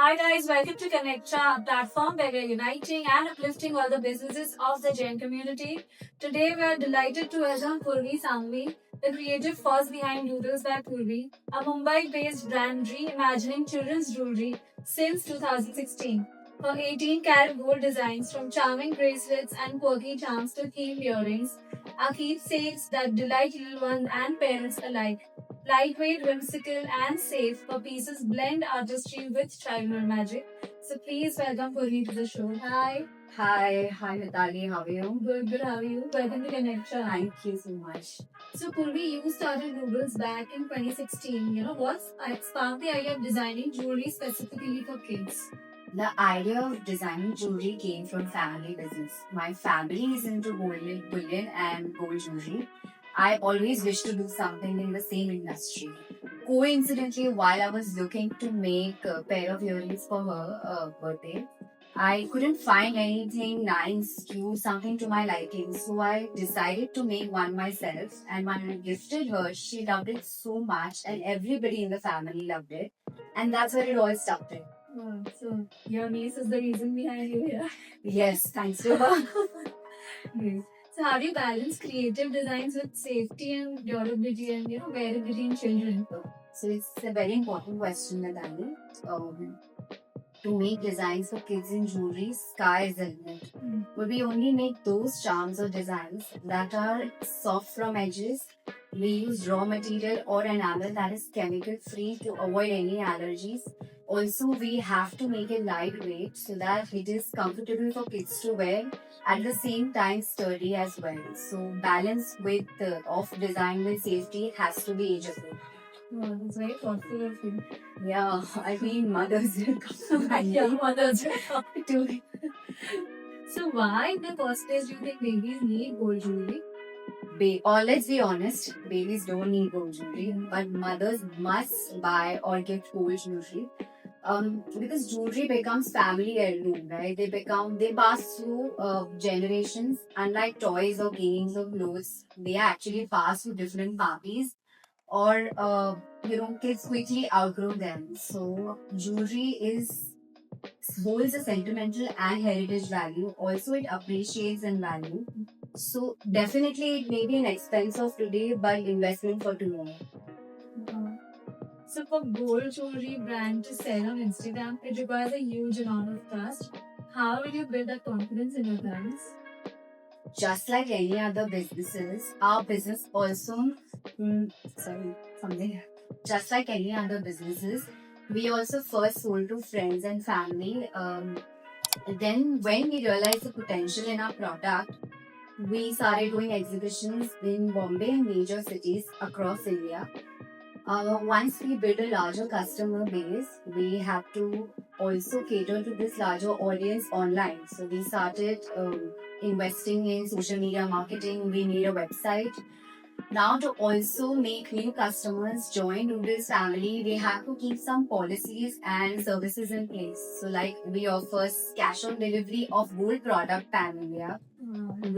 Hi guys, welcome to Connectra, a platform where we're uniting and uplifting all the businesses of the Jain community. Today we are delighted to welcome Purvi Sangvi, the creative force behind Doodles by Purvi, a Mumbai-based brand reimagining children's jewelry since 2016. Her 18-karat gold designs, from charming bracelets and quirky charms to themed earrings, are keepsakes that delight little ones and parents alike. Lightweight, whimsical, and safe, her pieces blend artistry with childhood magic. So please welcome Purvi to the show. Hi. Hi, Mitali. How are you? Good. How are you? Welcome to Connectra. Thank you so much. So Purvi, you started Noodles back in 2016. What's sparked the idea of designing jewelry specifically for kids? The idea of designing jewelry came from family business. My family is into bullion and gold jewelry. I always wished to do something in the same industry. Coincidentally, while I was looking to make a pair of earrings for her birthday, I couldn't find anything nice to something to my liking, so I decided to make one myself. And when I gifted her, she loved it so much, and everybody in the family loved it. And that's where it all started. Wow, so your niece is the reason behind you here. Yes, thanks to her. Great. So how do you balance creative designs with safety and durability and wearability in children? So it's a very important question, Nadali. To make designs for kids in jewelry, sky is the limit. But we only make those charms or designs that are soft from edges. We use raw material or enamel that is chemical free to avoid any allergies. Also, we have to make it lightweight so that it is comfortable for kids to wear. At the same time, sturdy as well. So, balance with of design with safety has to be age appropriate. Wow, that's very thoughtful of you. Yeah, I mean, mothers will come to Yeah, mothers will come. to So why in the first place do you think babies need gold jewelry? or let's be honest, babies don't need gold jewelry, but mothers must buy or gift gold jewelry. Because jewelry becomes family heirloom, right? They pass through generations. Unlike toys or games or clothes, they actually pass through different parties, or kids quickly outgrow them. So jewelry is holds a sentimental and heritage value. Also, it appreciates in value. So definitely, it may be an expense of today, but investment for tomorrow. Uh, So for gold jewelry brand to sell on Instagram, it requires a huge amount of trust. How will you build that confidence in your brands? Just like any other businesses, our business also, sorry, something. Just like any other businesses, we also first sold to friends and family. Then, when we realized the potential in our product, we started doing exhibitions in Bombay and major cities across India. Once we build a larger customer base, we have to also cater to this larger audience online. So we started investing in social media marketing. We made a website. Now, to also make new customers join Noodles family, we have to keep some policies and services in place. So, like we offer cash on delivery of gold product pan India.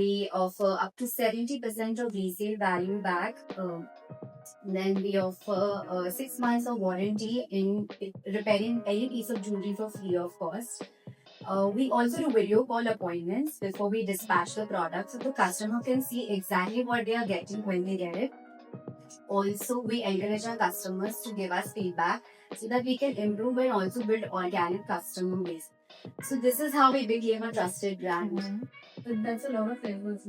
We offer up to 70% of resale value back. Then we offer 6 months of warranty in repairing any piece of jewelry for free of cost. We also do video call appointments before we dispatch the product so the customer can see exactly what they are getting when they get it. Also, we encourage our customers to give us feedback so that we can improve and also build organic customer base. So this is how we became a trusted brand. But that's a lot of effort.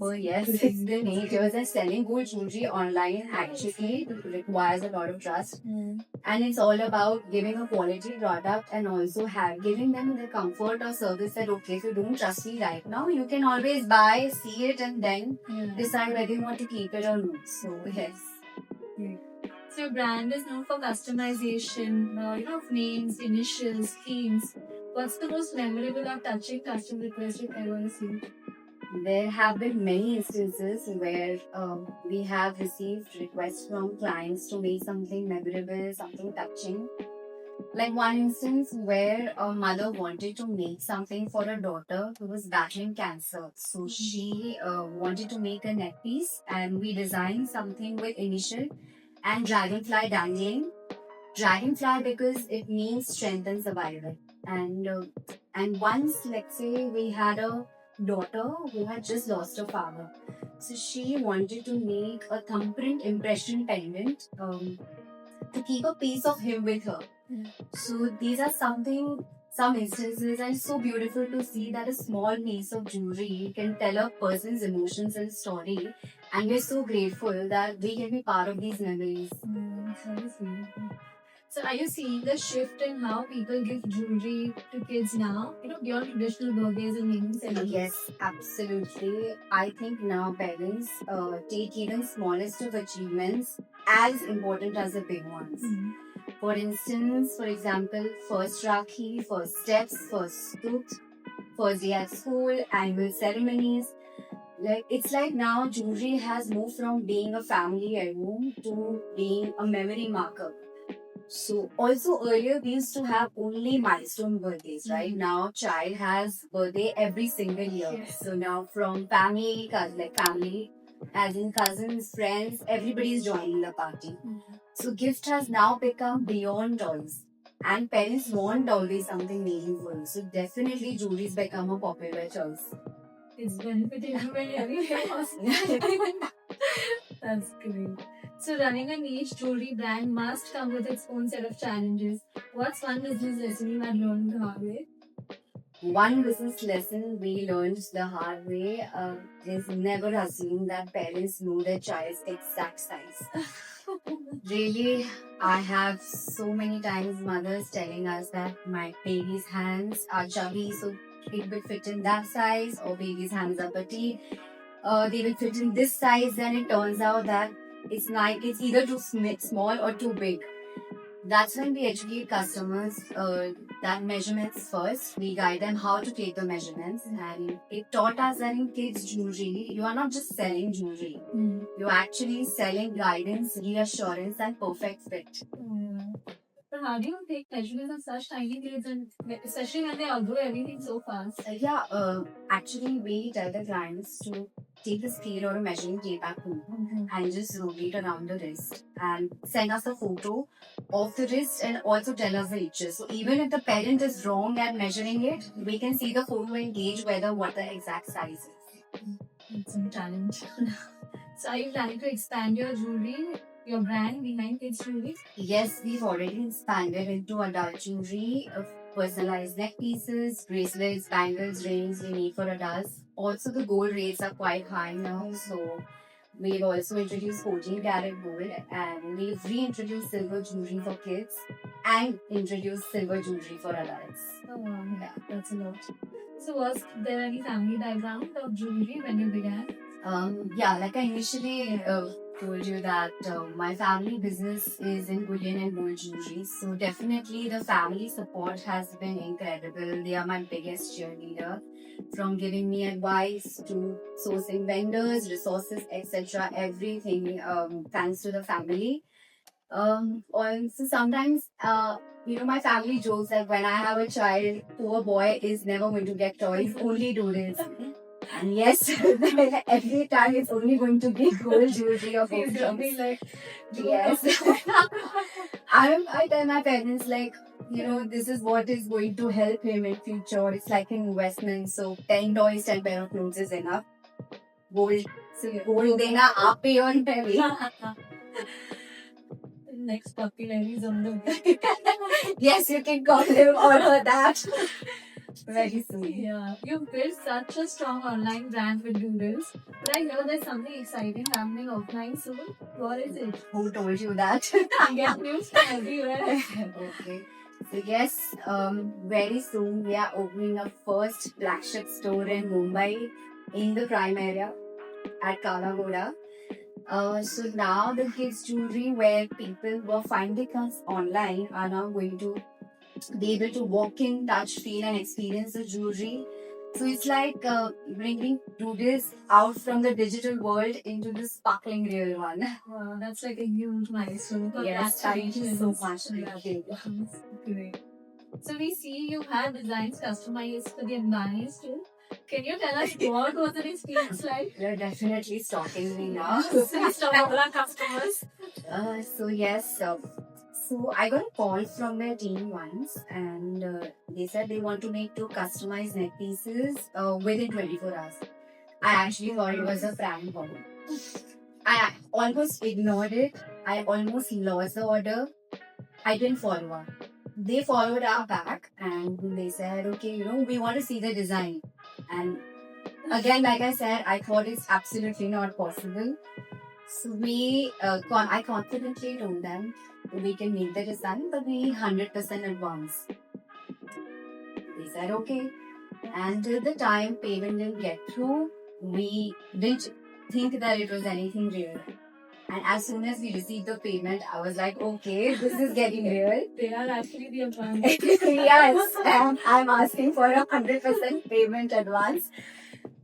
Oh yes, it's the nature that selling gold jewelry online actually requires a lot of trust. And it's all about giving a quality product and also giving them the comfort or service that okay, if you don't trust me right now, you can always buy, see it, and then decide whether you want to keep it or not. So yes. So your brand is known for customization, of names, initials, themes. What's the most memorable or touching custom request you've ever received? There have been many instances where we have received requests from clients to make something memorable, something touching. Like one instance where a mother wanted to make something for her daughter who was battling cancer. So she wanted to make a neck piece, and we designed something with initial and dragonfly dangling. Dragonfly because it means strength and survival. And once, let's say, we had a daughter who had just lost her father. So she wanted to make a thumbprint impression pendant to keep a piece of him with her. So these are some instances, and it's so beautiful to see that a small piece of jewelry can tell a person's emotions and story. And we're so grateful that we can be part of these memories. That is beautiful. So are you seeing the shift in how people give jewelry to kids now? Beyond traditional birthdays and naming ceremonies. Yes, absolutely. I think now parents take even smallest of achievements as important as the big ones. Mhm. For example, first Rakhi, first steps, first Dut, first day at school, annual ceremonies. It's like now jewelry has moved from being a family heirloom to being a memory marker. So also earlier we used to have only milestone birthdays, right? Now child has birthday every single year. Yes. So now from family, family, as in cousins, friends, everybody is joining the party. So gift has now become beyond toys. And parents want always something meaningful. So definitely jewelry's become a popular choice. It's benefiting everybody everywhere possible. That's great. So running a niche jewelry brand must come with its own set of challenges. What's one business lesson you had learned the hard way? One business lesson we learned the hard way is never assume that parents know their child's exact size. Really, I have so many times mothers telling us that my baby's hands are chubby, so it will fit in that size, or baby's hands are petite, they will fit in this size. Then it turns out that it's either too small or too big. That's when we educate customers that measurements first. We guide them how to take the measurements, and it taught us that in kids' jewelry, you are not just selling jewelry. You're actually selling guidance, reassurance, and perfect fit. But how do you take measurements of such tiny kids, and especially when they outgrow everything so fast? Actually, we tell the clients to take the scale or a measuring tape at home and just rotate around the wrist and send us a photo of the wrist and also tell us the inches. So even if the parent is wrong at measuring it, we can see the photo and gauge what the exact size is. It's a challenge. So are you planning to expand your jewelry, your brand behind kids jewelry? Yes, we've already expanded into adult jewelry, personalized neck pieces, bracelets, bangles, rings we need for adults. Also, the gold rates are quite high now, so we've also introduced 14 karat gold, and we've reintroduced silver jewelry for kids and introduced silver jewelry for adults. Oh wow, yeah, that's a lot. So was there any family background of jewelry when you began? Like I initially told you that my family business is in bullion and gold jewelry. So definitely the family support has been incredible. They are my biggest cheerleader, from giving me advice to sourcing vendors, resources, etc. Everything thanks to the family. Also sometimes my family jokes that when I have a child, poor boy is never going to get toys, only doodles. And yes, every time it's only going to be gold jewelry or gold drums. Like, Yes. I tell my parents this is what is going to help him in future. It's like an investment. So 10 toys, 10 pair of clothes is enough. Gold. So gold dena aap pay on heavy. Next puppy lady is on the way. Yes, you can call him or her that. Very soon. Yeah, you've built such a strong online brand with Doodles. But I know there's something exciting happening offline soon. What is it? Who told you that? I get news from everywhere. Okay. So yes, very soon we are opening a first flagship store in Mumbai in the prime area at Kalagoda. So now the kids jewelry where people were finding us online are now going to be able to walk in, touch, feel and experience the jewelry. So it's like bringing Doodles out from the digital world into the sparkling real one. Wow, that's like a huge milestone. Yes, thank you so much. Great. So we see you have designs customized for the Ambanis too. Can you tell us what was the experience like? You're definitely stalking me now. So we stop all our customers. So yes, So I got a call from their team once, and they said they want to make 2 customized neck pieces within 24 hours. I actually thought it was a prank call. I almost ignored it. I almost lost the order. I didn't follow up. They followed up back and they said, okay, we want to see the design. And again, like I said, I thought it's absolutely not possible. So I confidently told them we can make the design, but we need 100% advance. They said okay. And till the time payment didn't get through, we didn't think that it was anything real. And as soon as we received the payment, I was like, okay, this is getting real. They are actually the advance. Yes, and I'm asking for 100% payment advance.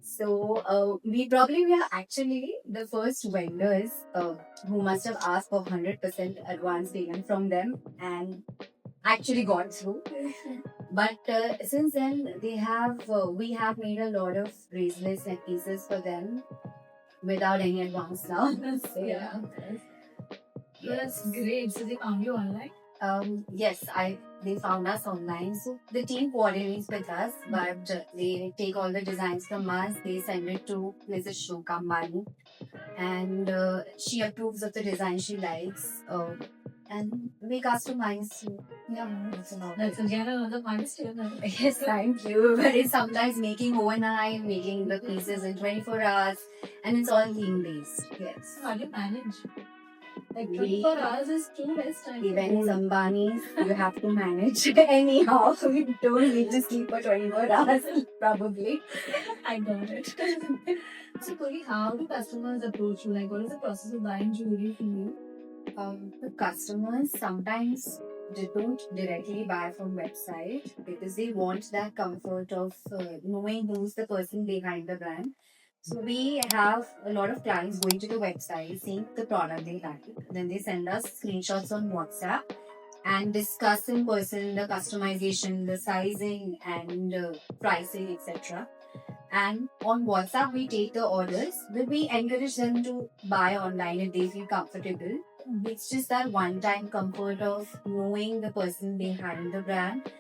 So we probably were actually the first vendors who must have asked for 100% advance payment from them and actually got through. But since then, we have made a lot of bracelets and pieces for them without any advance now. So, Yeah. That's great. So they found you online? Yes, they found us online. So the team coordinates with us, but they take all the designs from us. They send it to Mrs. Shoka Manu, and she approves of the design she likes. And we customize. So, yeah, that's about That's it. again another milestone. Yes, thank you. But it's sometimes making overnight, making the pieces in 24 hours, and it's all theme based. Yes. How do you manage? Like We- 24 hours is too less time. Even in Ambani's, you have to manage. Anyhow, you don't need to sleep for 24 hours, probably. I got it. So, Puri, how do customers approach you? Like, what is the process of buying jewelry from you? The customers sometimes they don't directly buy from website because they want that comfort of knowing who's the person behind the brand. So we have a lot of clients going to the website, seeing the product they like, then they send us screenshots on WhatsApp and discuss in person the customization, the sizing, and pricing, etc. And on WhatsApp, we take the orders, but we encourage them to buy online if they feel comfortable. It's just that one-time comfort of knowing the person behind the brand.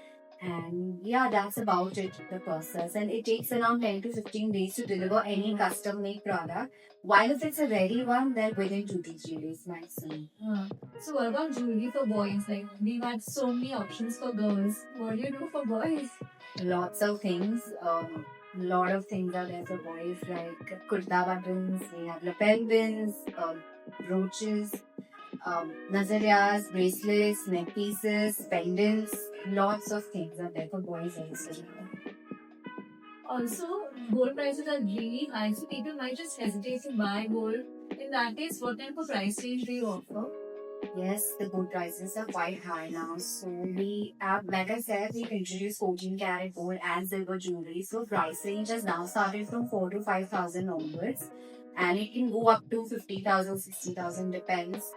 And yeah, that's about it, the process. And it takes around 10 to 15 days to deliver any custom-made product. While if it's a ready one, then within 2 to 3 days maximum. So, what about jewelry for boys? Like, we've had so many options for girls. What do you do for boys? Lots of things. Lot of things are there for boys like kurta buttons, we have lapel pins, brooches, nazarias, bracelets, neck pieces, pendants. Lots of things are there for boys also. Also, gold prices are really high, so people might just hesitate to buy gold. In that case, what type of price range do you offer? Yes, the gold prices are quite high now. So we have, like I said, we've introduced 14 karat gold and silver jewelry. So price range has now started from 4 to 5,000 onwards, and it can go up to 50,000, 60,000 depends.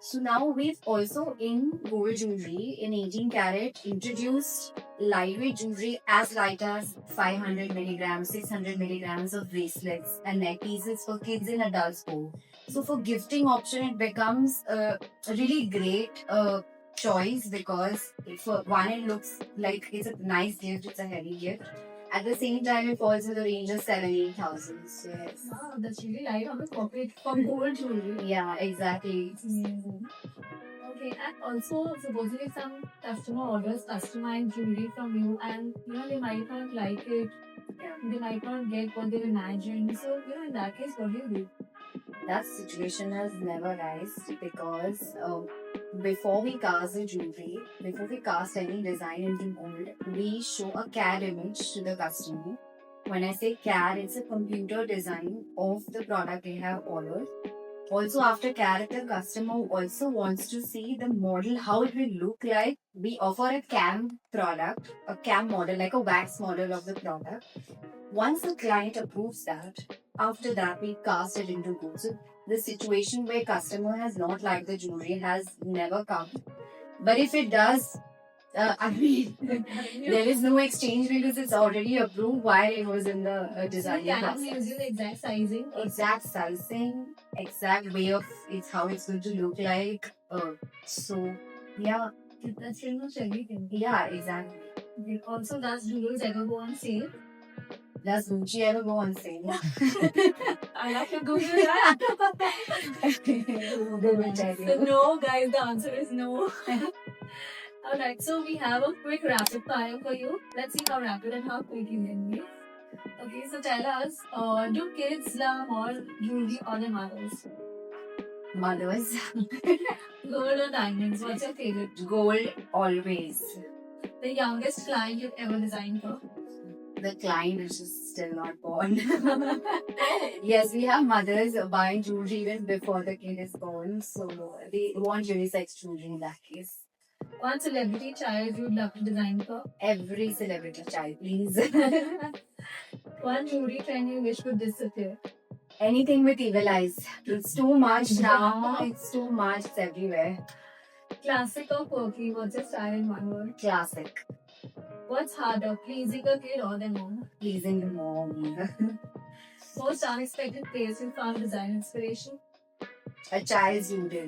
So now we've also in gold jewelry in 18 karat introduced lightweight jewelry as light as 500 milligrams, 600 milligrams of bracelets and neck pieces for kids and adults both. So for gifting option, it becomes a really great choice because for one, it looks like it's a nice gift, it's a heavy gift. At the same time, it falls in the range of 7,000-8,000. So yes. Wow, that's really light on the pocket for gold jewelry. Yeah, exactly. It's amazing. Okay, and also supposedly some customer orders customized jewelry from you, and they might not like it. Yeah. They might not get what they imagined. So in that case, what do you do? That situation has never arisen because before we cast the jewelry, before we cast any design into gold, we show a CAD image to the customer. When I say CAD, it's a computer design of the product they have ordered. Also, after CAD, if the customer also wants to see the model, how it will look like, we offer a CAM product, a CAM model, like a wax model of the product. Once the client approves that, after that we cast it into gold. So the situation where customer has not liked the jewelry has never come. But if it does, I mean, there is no exchange because it's already approved while it was in the design Can process. you use the exact sizing? Exact sizing, exact way of it's how it's going to look like. So Yeah, That's pretty much everything. yeah, exactly. Okay. Also, does Doodles ever go on sale? Does Gucci ever go on sale? I have to Google that. Google will tell So you. no, guys, the answer is no. Alright, so we have a quick rapid fire for you. Let's see how rapid and how quick you can be. Okay, so tell us, do kids love more jewelry or their mothers? Mothers. Gold or diamonds? What's your favorite? Gold always. The youngest client you've ever designed for? The client is just still not born. Yes, we have mothers buying jewelry even before the kid is born, so they want unisex jewelry in that case. One celebrity child you'd love to design for? Every celebrity child, please. One jewelry trend you wish would disappear? Anything with evil eyes. It's too much now. It's too much. It's everywhere. Classic or quirky? What's your style in one word? Classic. What's harder, pleasing a kid or their mom? Pleasing the mom. Most unexpected place you found design inspiration? A child's doodle.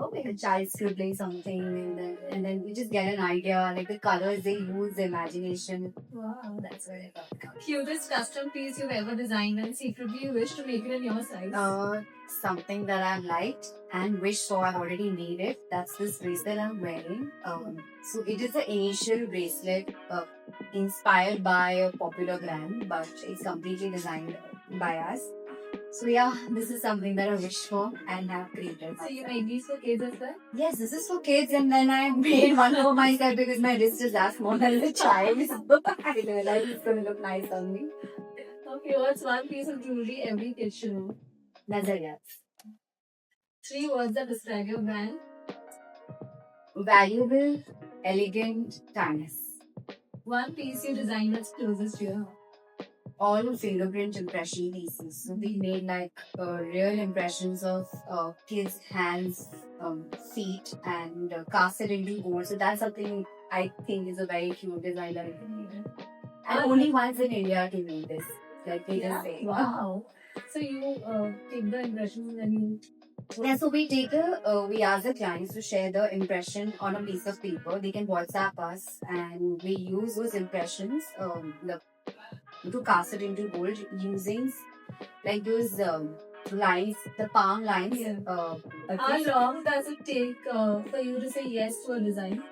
Oh, Like a child scribbling something, and then you just get an idea, like the colors they use, the imagination. wow. That's where it all comes. Cutest custom piece you've ever designed and secretly you wish to make it in your size? Something that I've liked and wish for. I've already made it. That's this bracelet I'm wearing. So it is the initial bracelet inspired by a popular brand, but it's completely designed by us. So yeah, this is something that I wish for and have created. So you made these for kids as well? Yes, this is for kids, and then I made one for myself because my wrist is as small as a child. So I realized it's gonna look nice on me. Okay, what's one piece of jewelry every kid should know? Nazariats. 3 words that describe your brand. Valuable, elegant, timeless. One piece you designed that's closest to your heart. All fingerprint impression pieces. So we made like real impressions of kids' hands, feet, and cast it into gold. So that's something I think is a very cute design that I can make. And only once in India to make this. Like they just say. Wow. So you take the impressions and you. Yeah, so we ask the clients to share the impression on a piece of paper. They can WhatsApp us, and we use those impressions to cast it into gold using like those lines, the palm lines. Yeah. I How think long does it take for you to say yes to a design?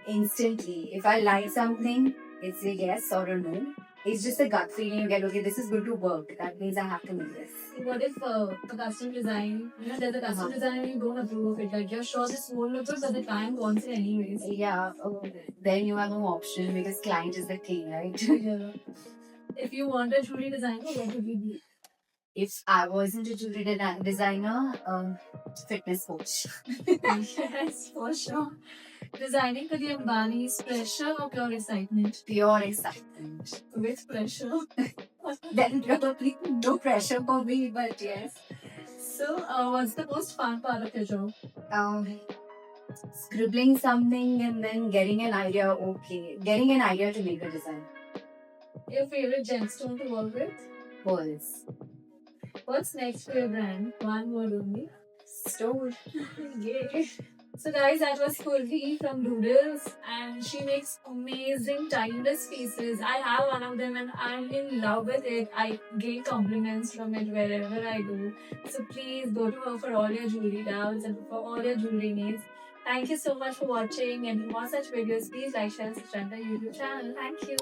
instantly. If I like something, it's a yes or a no. It's just a gut feeling you get, okay, this is going to work. That means I have to make this. What if a custom design, there's a custom design and you don't approve of it? Like you're sure this won't look good, but the client wants it anyways. Yeah, then you have no option because client is the king, right? Yeah. If you want a jewelry designer, what would you be? If I wasn't a jewelry designer, fitness coach. Yes, for sure. Designing for the Ambani's pressure or pure excitement? Pure excitement. With pressure. Then probably no pressure for me, but yes. So, what's the most fun part of your job? Scribbling something and then getting an idea, getting an idea to make a design. Your favorite gemstone to work with? Pearls. What's next for your brand? One word only. Store. Yay. So guys, that was Purvi from Doodles, and she makes amazing timeless pieces. I have one of them and I'm in love with it. I gain compliments from it wherever I go. So please go to her for all your jewelry doubts and for all your jewelry needs. Thank you so much for watching, and for more such videos, please like, share, and subscribe to our YouTube channel. Thank you.